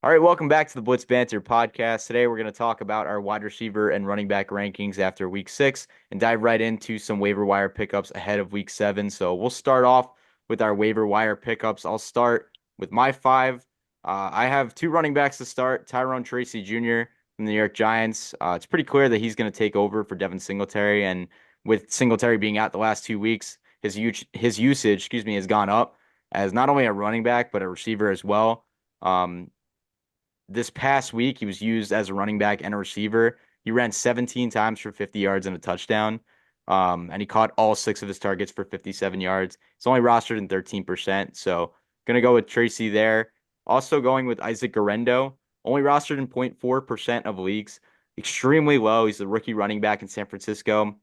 All right, welcome back to the Blitz Banter podcast. Today we're going to talk about our wide receiver and running back rankings after week 6 and dive right into some waiver wire pickups ahead of week 7. So we'll start off with our waiver wire pickups. I'll start with my five. I have two running backs to start, Tyrone Tracy Jr. from the New York Giants. It's pretty clear that he's going to take over for Devin Singletary, and with Singletary being out the last 2 weeks, his usage, has gone up as not only a running back but a receiver as well. This past week, he was used as a running back and a receiver. He ran 17 times for 50 yards and a touchdown. And he caught all six of his targets for 57 yards. It's only rostered in 13%. So going to go with Tracy there. Also going with Isaac Guerendo, only rostered in 0.4% of leagues. Extremely low. He's the rookie running back in San Francisco.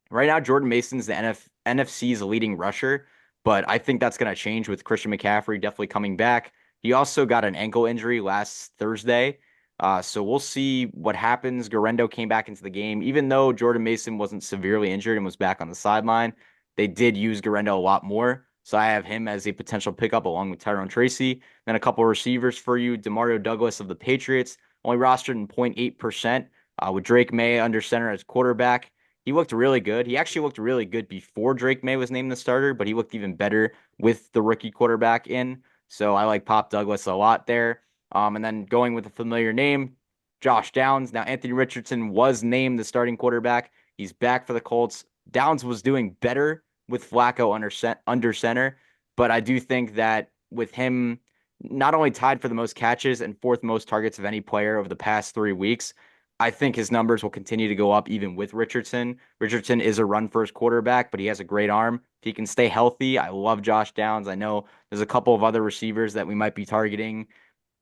Right now, Jordan Mason's the NFC's leading rusher, but I think that's going to change with Christian McCaffrey definitely coming back. He also got an ankle injury last Thursday, so we'll see what happens. Guerendo came back into the game. Even though Jordan Mason wasn't severely injured and was back on the sideline, they did use Guerendo a lot more. So I have him as a potential pickup along with Tyrone Tracy. Then a couple of receivers for you. Demario Douglas of the Patriots, only rostered in 0.8%, with Drake May under center as quarterback. He looked really good. He actually looked really good before Drake May was named the starter, but he looked even better with the rookie quarterback in. So I like Pop Douglas a lot there. And then going with a familiar name, Josh Downs. Now, Anthony Richardson was named the starting quarterback. He's back for the Colts. Downs was doing better with Flacco under center, but I do think that with him not only tied for the most catches and fourth most targets of any player over the past 3 weeks, I think his numbers will continue to go up even with Richardson. Richardson is a run first quarterback, but he has a great arm. If he can stay healthy, I love Josh Downs. I know there's a couple of other receivers that we might be targeting,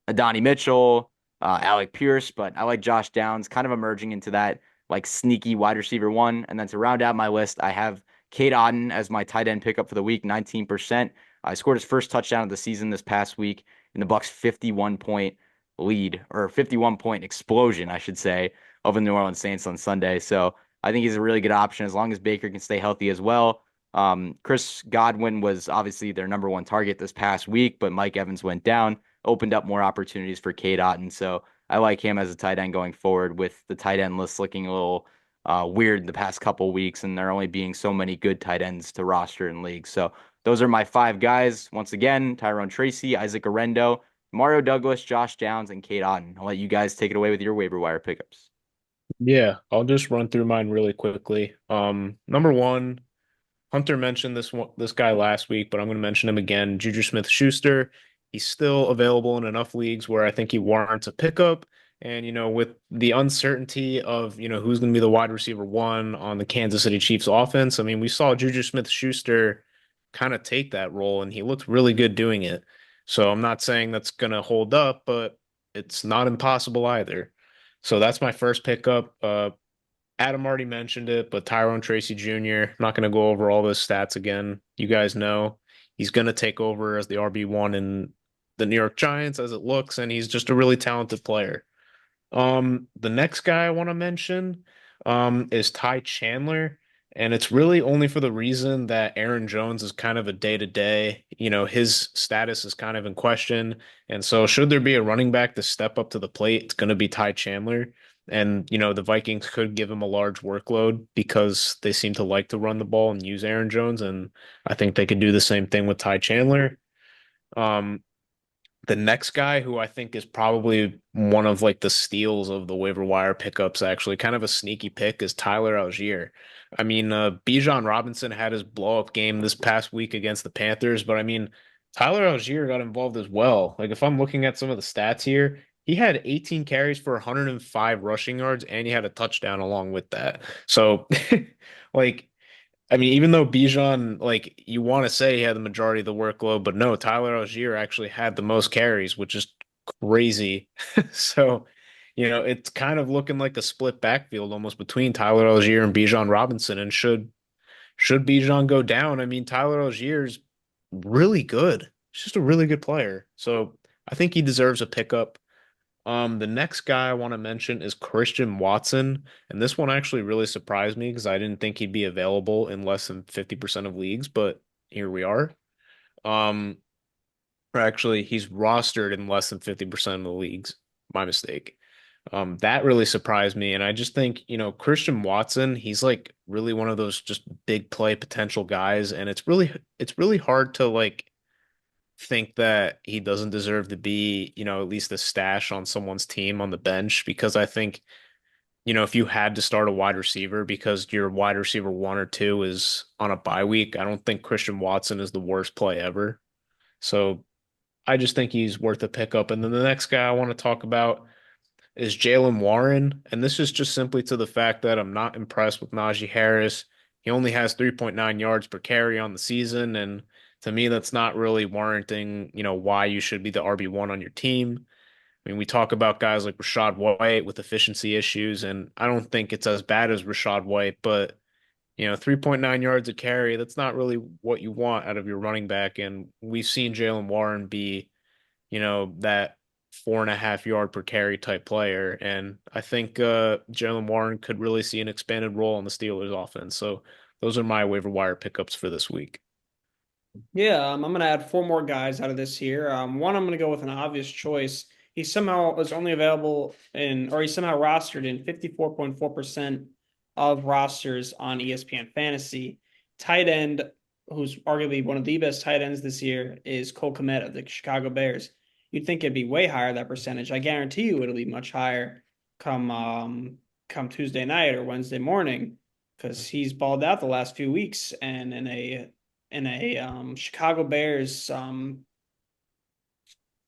Adonai Mitchell, Alec Pierce, but I like Josh Downs kind of emerging into that like sneaky wide receiver one. And then to round out my list, I have Cade Otton as my tight end pickup for the week, 19%. I scored his first touchdown of the season this past week in the Bucks' 51-point lead, or 51-point explosion, I should say, over the New Orleans Saints on Sunday. So I think he's a really good option as long as Baker can stay healthy as well. Chris Godwin was obviously their number one target this past week, but Mike Evans went down, opened up more opportunities for Cade Otton. So I like him as a tight end going forward, with the tight end list looking a little weird the past couple weeks, and there only being so many good tight ends to roster in leagues. So those are my five guys. Once again, Tyrone Tracy, Isaac Guerendo, Mario Douglas, Josh Downs, and Cade Otton. I'll let you guys take it away with your waiver wire pickups. Yeah, I'll just run through mine really quickly. Number one, Hunter mentioned this guy last week, but I'm going to mention him again. Juju Smith-Schuster. He's still available in enough leagues where I think he warrants a pickup. And with the uncertainty of who's going to be the wide receiver one on the Kansas City Chiefs offense, I mean, we saw Juju Smith-Schuster kind of take that role, and he looked really good doing it. So I'm not saying that's going to hold up, but it's not impossible either. So that's my first pickup. Adam already mentioned it, but Tyrone Tracy Jr., I'm not going to go over all those stats again. You guys know he's going to take over as the RB1 in the New York Giants as it looks, and he's just a really talented player. The next guy I want to mention is Ty Chandler, and it's really only for the reason that Aaron Jones is kind of a day-to-day. His status is kind of in question, and so should there be a running back to step up to the plate, it's going to be Ty Chandler. And the Vikings could give him a large workload because they seem to like to run the ball and use Aaron Jones, and I think they could do the same thing with Ty Chandler. Um, the next guy who I think is probably one of like the steals of the waiver wire pickups, actually, kind of a sneaky pick, is Tyler Algier. I mean, Bijan Robinson had his blow up game this past week against the Panthers, but I mean, Tyler Algier got involved as well. Like, if I'm looking at some of the stats here, he had 18 carries for 105 rushing yards, and he had a touchdown along with that. So, like, I mean, even though Bijan, like, you want to say he had the majority of the workload, but no, Tyler Algier actually had the most carries, which is crazy. So, it's kind of looking like a split backfield almost between Tyler Algier and Bijan Robinson. And should Bijan go down, I mean, Tyler Algier's really good. He's just a really good player. So I think he deserves a pickup. The next guy I want to mention is Christian Watson, and this one actually really surprised me because I didn't think he'd be available in less than 50% of leagues, but here we are. Um, Or actually, he's rostered in less than 50% of the leagues. My mistake. That really surprised me. And I just think, Christian Watson, he's like really one of those just big play potential guys. And it's really hard to like think that he doesn't deserve to be, at least a stash on someone's team on the bench because I think, if you had to start a wide receiver because your wide receiver one or two is on a bye week, I don't think Christian Watson is the worst play ever. So I just think he's worth a pickup. And then the next guy I want to talk about is Jalen Warren. And this is just simply to the fact that I'm not impressed with Najee Harris. He only has 3.9 yards per carry on the season. And to me, that's not really warranting, why you should be the RB1 on your team. I mean, we talk about guys like Rachaad White with efficiency issues, and I don't think it's as bad as Rachaad White, but 3.9 yards a carry, that's not really what you want out of your running back. And we've seen Jalen Warren be, that 4.5 yard per carry type player. And I think Jalen Warren could really see an expanded role in the Steelers offense. So those are my waiver wire pickups for this week. Yeah, I'm going to add four more guys out of this here. One, I'm going to go with an obvious choice. He somehow was only available or he's somehow rostered in 54.4% of rosters on ESPN Fantasy. Tight end, who's arguably one of the best tight ends this year, is Cole Kmet of the Chicago Bears. You'd think it'd be way higher, that percentage. I guarantee you it'll be much higher come Tuesday night or Wednesday morning because he's balled out the last few weeks and in a Chicago Bears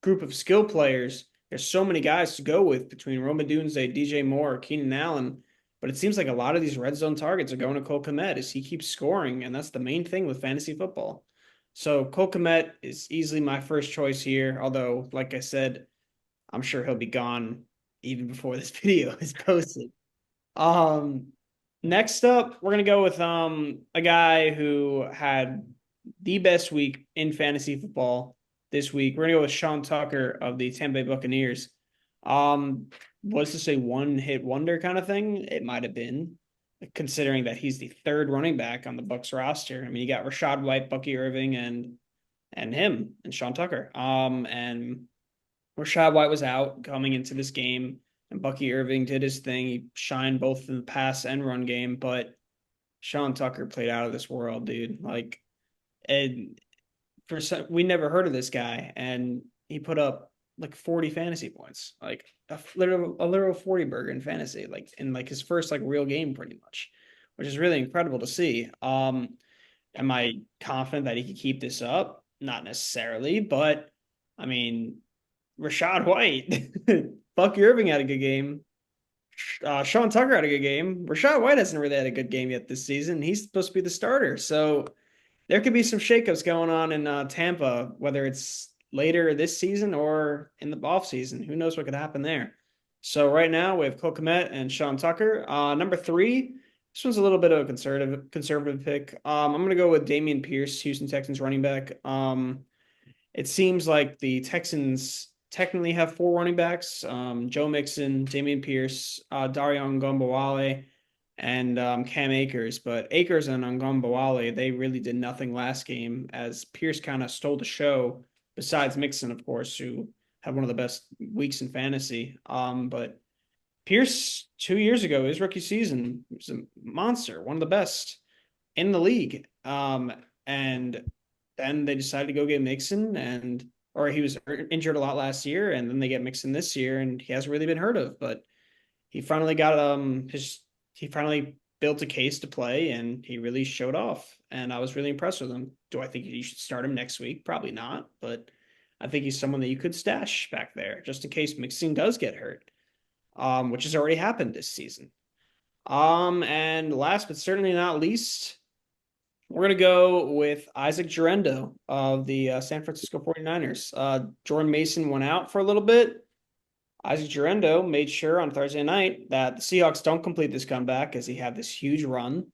group of skill players. There's so many guys to go with between Roma Dunze, DJ Moore, Keenan Allen. But it seems like a lot of these red zone targets are going to Cole Kmet as he keeps scoring, and that's the main thing with fantasy football. So Cole Kmet is easily my first choice here. Although, like I said, I'm sure he'll be gone even before this video is posted. Um, Next up, we're gonna go with a guy who had the best week in fantasy football this week. We're gonna go with Sean Tucker of the Tampa Bay Buccaneers. Um, was this a one-hit wonder kind of thing? It might have been, considering that he's the third running back on the Bucs roster. I mean, you got Rachaad White, Bucky Irving, and him and Sean Tucker. And Rachaad White was out coming into this game, and Bucky Irving did his thing. He shined both in the pass and run game, but Sean Tucker played out of this world, dude. Like, and we never heard of this guy, and he put up like 40 fantasy points, like a literal 40 burger in fantasy, like in like his first like real game, pretty much, which is really incredible to see. Am I confident that he could keep this up? Not necessarily, but I mean, Rachaad White, Bucky Irving had a good game. Sean Tucker had a good game. Rachaad White hasn't really had a good game yet this season. He's supposed to be the starter. So there could be some shakeups going on in Tampa, whether it's later this season or in the off season. Who knows what could happen there? So right now we have Cole Kmet and Sean Tucker. Number three, this one's a little bit of a conservative pick. I'm gonna go with Dameon Pierce, Houston Texans running back. It seems like the Texans technically have four running backs: Joe Mixon, Dameon Pierce, Darion Ngombowale, and Cam Akers. But Akers and Ngombowale, they really did nothing last game as Pierce kind of stole the show. Besides Mixon, of course, who had one of the best weeks in fantasy. But Pierce 2 years ago, his rookie season, was a monster, one of the best in the league. And then they decided to go get Mixon, or he was injured a lot last year, and then they get Mixon this year, and he hasn't really been heard of. But he finally got he finally built a case to play, and he really showed off. And I was really impressed with him. Do I think you should start him next week? Probably not, but I think he's someone that you could stash back there just in case Mixon does get hurt, which has already happened this season. And last but certainly not least, we're going to go with Isaac Guerendo of the San Francisco 49ers. Jordan Mason went out for a little bit. Isaac Guerendo made sure on Thursday night that the Seahawks don't complete this comeback as he had this huge run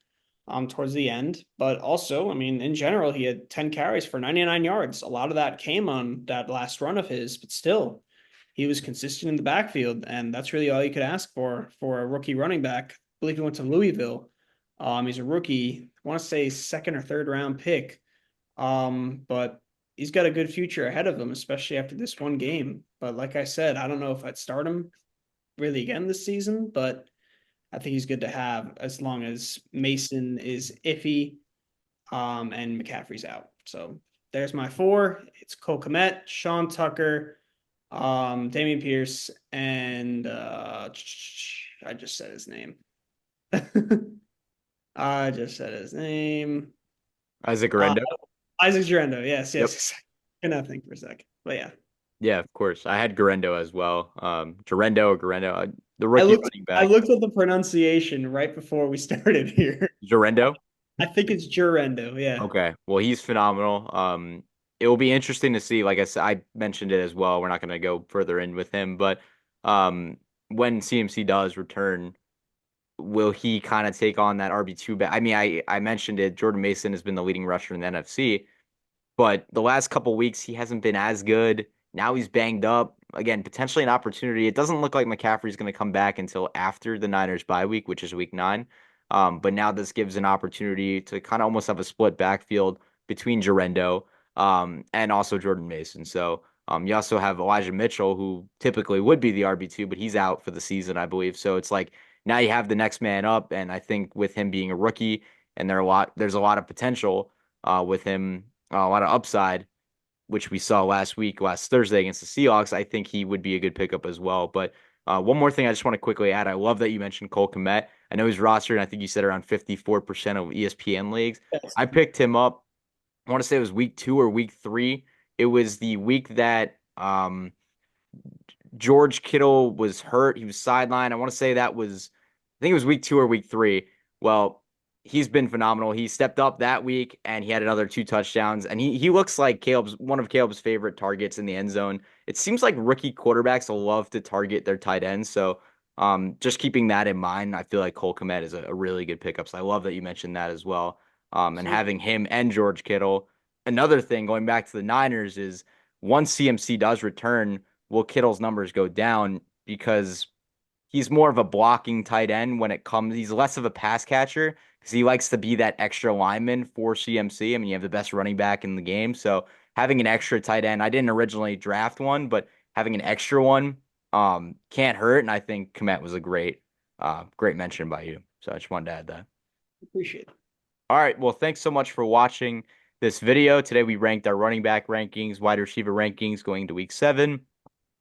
towards the end. But also, I mean, in general, he had 10 carries for 99 yards. A lot of that came on that last run of his, but still, he was consistent in the backfield, and that's really all you could ask for a rookie running back. I believe he went to Louisville. He's a rookie. I want to say second or third round pick. But he's got a good future ahead of him, especially after this one game. But like I said, I don't know if I'd start him really again this season, but I think he's good to have as long as Mason is iffy, and McCaffrey's out. So there's my four. It's Cole Kmet, Sean Tucker, Damian Pierce, and I just said his name. I just said his name. Isaac Uh, Guerendo. Isaac Guerendo. Yes, Yep. yes. Can I think for a sec? But yeah, Yeah, of course. I had Guerendo as well. Guerendo or Guerendo, the I rookie looked. running I back. looked at the pronunciation right before we started here. Guerendo. I think it's Guerendo. Yeah. Okay. Well, he's phenomenal. It will be interesting to see. Like I said, I mentioned it as well. We're not going to go further in with him, but um, when CMC does return, will he kind of take on that RB2 back? I mean, I mentioned it. Jordan Mason has been the leading rusher in the NFC. But the last couple weeks, he hasn't been as good. Now he's banged up. Again, potentially an opportunity. It doesn't look like McCaffrey's going to come back until after the Niners bye week, which is week 9. But now this gives an opportunity to kind of almost have a split backfield between Guerendo and also Jordan Mason. So you also have Elijah Mitchell, who typically would be the RB2, but he's out for the season, I believe. So it's like now you have the next man up. And I think with him being a rookie and there's a lot of potential with him, a lot of upside, which we saw last Thursday against the Seahawks. I think he would be a good pickup as well. But one more thing I just want to quickly add. I love that you mentioned Cole Kmet. I know he's rostered, and I think you said around 54% of ESPN leagues. Yes. I picked him up. I want to say it was week 2 or week 3. It was the week that George Kittle was hurt. He was sidelined. I want to say I think it was week 2 or week 3. Well, he's been phenomenal. He stepped up that week and he had another 2 touchdowns. And he looks like one of Caleb's favorite targets in the end zone. It seems like rookie quarterbacks love to target their tight ends. So just keeping that in mind, I feel like Cole Kmet is a really good pickup. So I love that you mentioned that as well. And So having him and George Kittle. Another thing going back to the Niners is once CMC does return, will Kittle's numbers go down because he's more of a blocking tight end when it comes. He's less of a pass catcher because he likes to be that extra lineman for CMC. I mean, you have the best running back in the game, so having an extra tight end. I didn't originally draft one, but having an extra one can't hurt. And I think Komet was a great mention by you. So I just wanted to add that. appreciate it. All right. Well, thanks so much for watching this video. Today we ranked our running back rankings, wide receiver rankings going into week 7.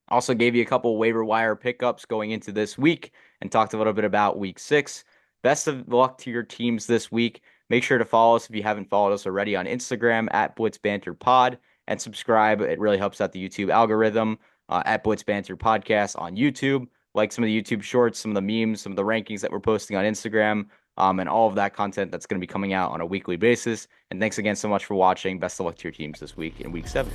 Also gave you a couple waiver wire pickups going into this week and talked a little bit about week 6. Best of luck to your teams this week. Make sure to follow us if you haven't followed us already on Instagram at Blitz Banter Pod and subscribe. It really helps out the YouTube algorithm at Blitz Banter Podcast on YouTube. Like some of the YouTube shorts, some of the memes, some of the rankings that we're posting on Instagram, and all of that content that's going to be coming out on a weekly basis. And thanks again so much for watching. Best of luck to your teams this week in week 7.